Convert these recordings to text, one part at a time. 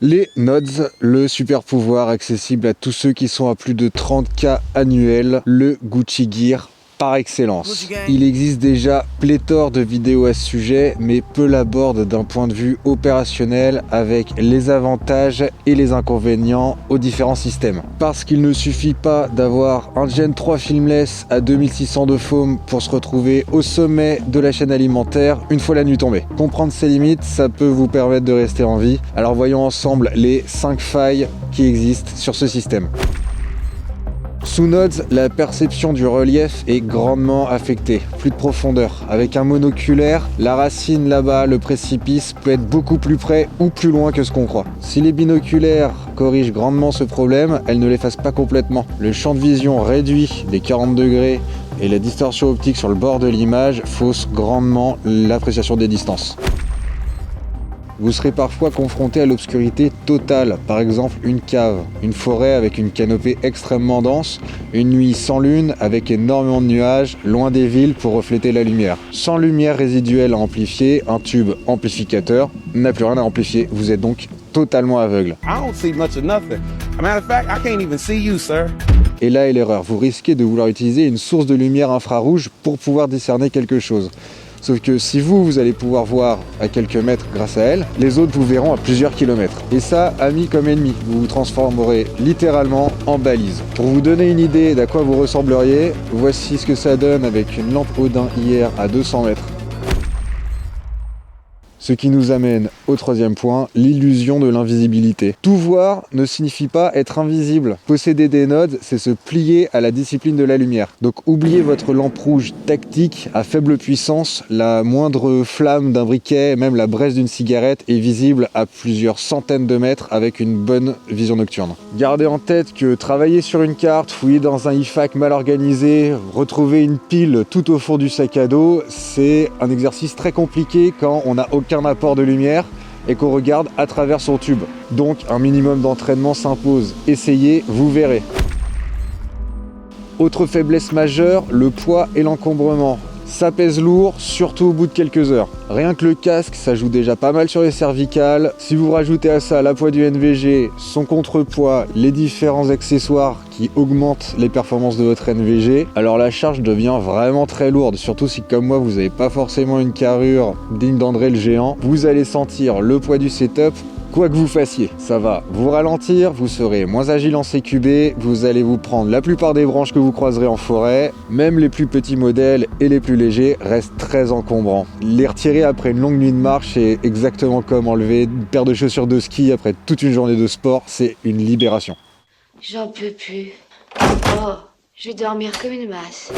Les nodes, le super pouvoir accessible à tous ceux qui sont à plus de 30K annuels, le Gucci Gear par excellence. Il existe déjà pléthore de vidéos à ce sujet, mais peu l'abordent d'un point de vue opérationnel avec les avantages et les inconvénients aux différents systèmes. Parce qu'il ne suffit pas d'avoir un Gen 3 Filmless à 2600 de foam pour se retrouver au sommet de la chaîne alimentaire une fois la nuit tombée. Comprendre ses limites, ça peut vous permettre de rester en vie. Alors voyons ensemble les 5 failles qui existent sur ce système. Sous nodes, la perception du relief est grandement affectée, plus de profondeur. Avec un monoculaire, la racine là-bas, le précipice, peut être beaucoup plus près ou plus loin que ce qu'on croit. Si les binoculaires corrigent grandement ce problème, elles ne l'effacent pas complètement. Le champ de vision réduit des 40 degrés et la distorsion optique sur le bord de l'image fausse grandement l'appréciation des distances. Vous serez parfois confronté à l'obscurité totale, par exemple une cave, une forêt avec une canopée extrêmement dense, une nuit sans lune avec énormément de nuages, loin des villes pour refléter la lumière. Sans lumière résiduelle à amplifier, un tube amplificateur n'a plus rien à amplifier, vous êtes donc totalement aveugle. Et là est l'erreur, vous risquez de vouloir utiliser une source de lumière infrarouge pour pouvoir discerner quelque chose. Sauf que si vous allez pouvoir voir à quelques mètres grâce à elle, les autres vous verront à plusieurs kilomètres. Et ça, amis comme ennemis, vous vous transformerez littéralement en balise. Pour vous donner une idée d'à quoi vous ressembleriez, voici ce que ça donne avec une lampe Odin IR à 200 mètres. Ce qui nous amène au troisième point, l'illusion de l'invisibilité. Tout voir ne signifie pas être invisible. Posséder des nodes, c'est se plier à la discipline de la lumière. Donc oubliez votre lampe rouge tactique à faible puissance, la moindre flamme d'un briquet, même la braise d'une cigarette est visible à plusieurs centaines de mètres avec une bonne vision nocturne. Gardez en tête que travailler sur une carte, fouiller dans un IFAK mal organisé, retrouver une pile tout au fond du sac à dos, c'est un exercice très compliqué quand on n'a aucun apport de lumière et qu'on regarde à travers son tube. Donc un minimum d'entraînement s'impose. Essayez, vous verrez. Autre faiblesse majeure, le poids et l'encombrement. Ça pèse lourd, surtout au bout de quelques heures. Rien que le casque, ça joue déjà pas mal sur les cervicales. Si vous rajoutez à ça l'appui du NVG, son contrepoids, les différents accessoires qui augmentent les performances de votre NVG, alors la charge devient vraiment très lourde. Surtout si comme moi, vous n'avez pas forcément une carrure digne d'André le Géant, vous allez sentir le poids du setup. Quoi que vous fassiez, ça va vous ralentir, vous serez moins agile en CQB, vous allez vous prendre la plupart des branches que vous croiserez en forêt, même les plus petits modèles et les plus légers restent très encombrants. Les retirer après une longue nuit de marche, c'est exactement comme enlever une paire de chaussures de ski après toute une journée de sport, c'est une libération. J'en peux plus. Oh, je vais dormir comme une masse.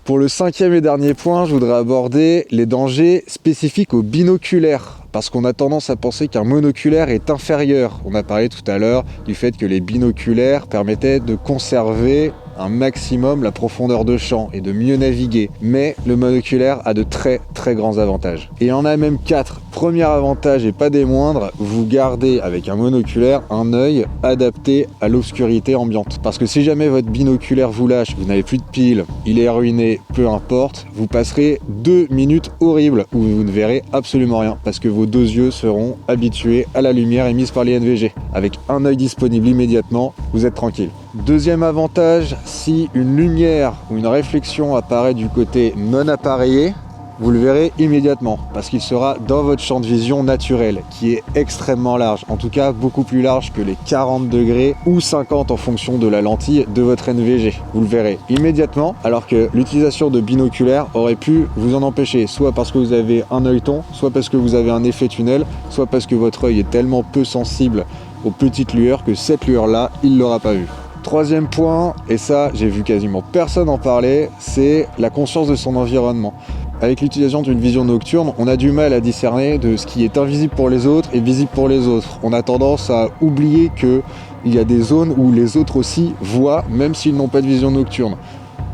Pour le cinquième et dernier point, je voudrais aborder les dangers spécifiques aux binoculaires. Parce qu'on a tendance à penser qu'un monoculaire est inférieur. On a parlé tout à l'heure du fait que les binoculaires permettaient de conserver un maximum la profondeur de champ et de mieux naviguer. Mais le monoculaire a de très très grands avantages. Et il y en a même 4. Premier avantage et pas des moindres, vous gardez avec un monoculaire un œil adapté à l'obscurité ambiante. Parce que si jamais votre binoculaire vous lâche, vous n'avez plus de pile, il est ruiné, peu importe, vous passerez 2 minutes horribles où vous ne verrez absolument rien. Parce que vos 2 yeux seront habitués à la lumière émise par les NVG. Avec un œil disponible immédiatement, vous êtes tranquille. Deuxième avantage, si une lumière ou une réflexion apparaît du côté non appareillé, vous le verrez immédiatement parce qu'il sera dans votre champ de vision naturel qui est extrêmement large, en tout cas beaucoup plus large que les 40 degrés ou 50 en fonction de la lentille de votre NVG. Vous le verrez immédiatement alors que l'utilisation de binoculaires aurait pu vous en empêcher, soit parce que vous avez un œilleton, soit parce que vous avez un effet tunnel, soit parce que votre œil est tellement peu sensible aux petites lueurs que cette lueur-là, il ne l'aura pas vue. Troisième point, et ça j'ai vu quasiment personne en parler, c'est la conscience de son environnement. Avec l'utilisation d'une vision nocturne, on a du mal à discerner de ce qui est invisible pour les autres et visible pour les autres. On a tendance à oublier qu'il y a des zones où les autres aussi voient, même s'ils n'ont pas de vision nocturne.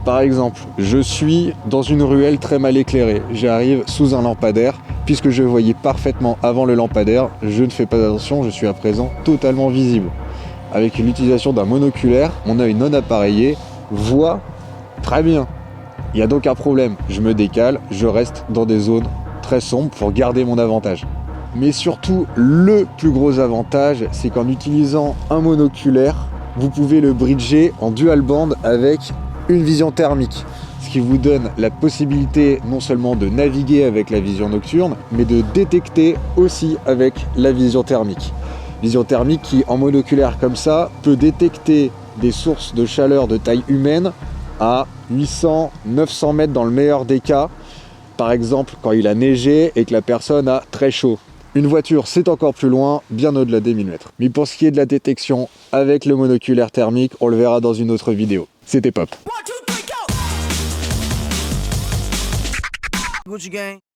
Par exemple, je suis dans une ruelle très mal éclairée. J'arrive sous un lampadaire. Puisque je voyais parfaitement avant le lampadaire, je ne fais pas attention, je suis à présent totalement visible. Avec l'utilisation d'un monoculaire, mon œil non appareillé voit très bien. Il n'y a donc un problème, je me décale, je reste dans des zones très sombres pour garder mon avantage. Mais surtout, le plus gros avantage, c'est qu'en utilisant un monoculaire, vous pouvez le bridger en dual band avec une vision thermique. Ce qui vous donne la possibilité non seulement de naviguer avec la vision nocturne, mais de détecter aussi avec la vision thermique. Vision thermique qui, en monoculaire comme ça, peut détecter des sources de chaleur de taille humaine à 800-900 mètres dans le meilleur des cas. Par exemple, quand il a neigé et que la personne a très chaud. Une voiture, c'est encore plus loin, bien au-delà des 1000 mètres. Mais pour ce qui est de la détection avec le monoculaire thermique, on le verra dans une autre vidéo. C'était Pop. Gucci gang.